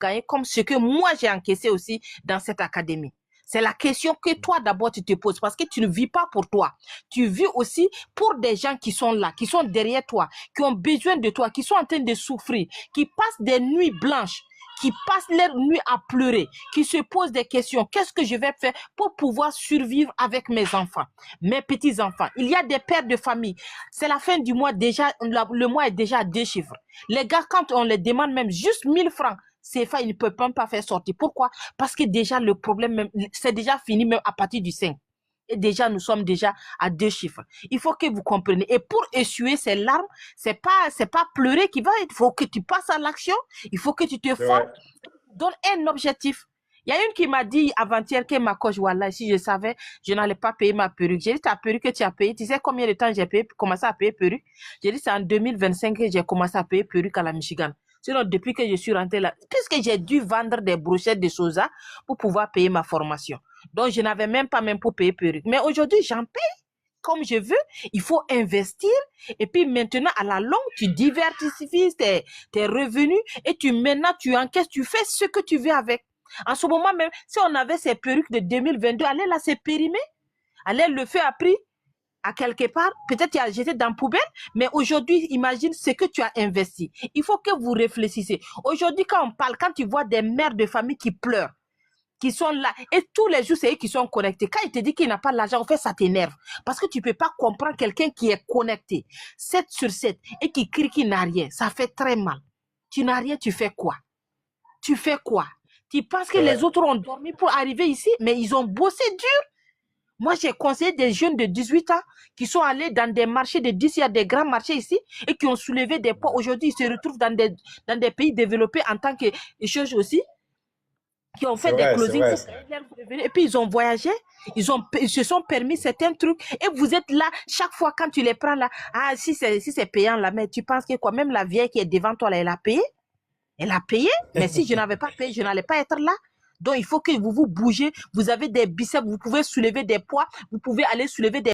gagner comme ce que moi j'ai encaissé aussi dans cette académie? C'est la question que toi d'abord tu te poses parce que tu ne vis pas pour toi. Tu vis aussi pour des gens qui sont là, qui sont derrière toi, qui ont besoin de toi, qui sont en train de souffrir, qui passent des nuits blanches, qui passent leur nuit à pleurer, qui se posent des questions. Qu'est-ce que je vais faire pour pouvoir survivre avec mes enfants, mes petits-enfants? Il y a des pères de famille. C'est la fin du mois déjà, le mois est déjà à 2 chiffres. Les gars, quand on les demande même juste 1000 francs, CFA, ils ne peuvent même pas faire sortir. Pourquoi? Parce que déjà, le problème, c'est déjà fini même à partir du 5. Et déjà, nous sommes déjà à 2 chiffres. Il faut que vous compreniez. Et pour essuyer ces larmes, c'est pas pleurer qui va. Il faut que tu passes à l'action. Il faut que tu te formes. Donne un objectif. Il y a une qui m'a dit avant-hier que ma coach, voilà, si je savais, je n'allais pas payer ma perruque. J'ai dit, ta perruque que tu as payée, tu sais combien de temps j'ai commencé à payer perruque? J'ai dit, c'est en 2025 que j'ai commencé à payer perruque à la Michigan. Sinon, depuis que je suis rentrée là, puisque j'ai dû vendre des brochettes de soja pour pouvoir payer ma formation. Donc, je n'avais même pas pour payer perruque. Mais aujourd'hui, j'en paye comme je veux. Il faut investir. Et puis maintenant, à la longue, tu diversifies tes revenus et maintenant, tu encaisses, tu fais ce que tu veux avec. En ce moment même, si on avait ces perruques de 2022, allez là, c'est périmé. Allez, le fait a pris à quelque part, peut-être tu as jeté dans la poubelle, mais aujourd'hui, imagine ce que tu as investi. Il faut que vous réfléchissiez. Aujourd'hui, quand on parle, quand tu vois des mères de famille qui pleurent, qui sont là, et tous les jours, c'est eux qui sont connectés. Quand il te dit qu'il n'a pas l'argent, en fait, ça t'énerve. Parce que tu ne peux pas comprendre quelqu'un qui est connecté, 7 sur 7, et qui crie qu'il n'a rien. Ça fait très mal. Tu n'as rien, tu fais quoi? Tu fais quoi? Tu penses que les autres ont dormi pour arriver ici, mais ils ont bossé dur. Moi, j'ai conseillé des jeunes de 18 ans qui sont allés dans des marchés de 10, il y a des grands marchés ici, et qui ont soulevé des poids. Aujourd'hui, ils se retrouvent dans des pays développés en tant que choses aussi, qui ont fait des closings. Et puis, ils ont voyagé, ils se sont permis certains trucs. Et vous êtes là, chaque fois quand tu les prends là, ah, si c'est payant là, mais tu penses que quoi, même la vieille qui est devant toi là, elle a payé? Elle a payé, mais si je n'avais pas payé, je n'allais pas être là. Donc, il faut que vous bougez. Vous avez des biceps, vous pouvez soulever des poids, vous pouvez aller soulever des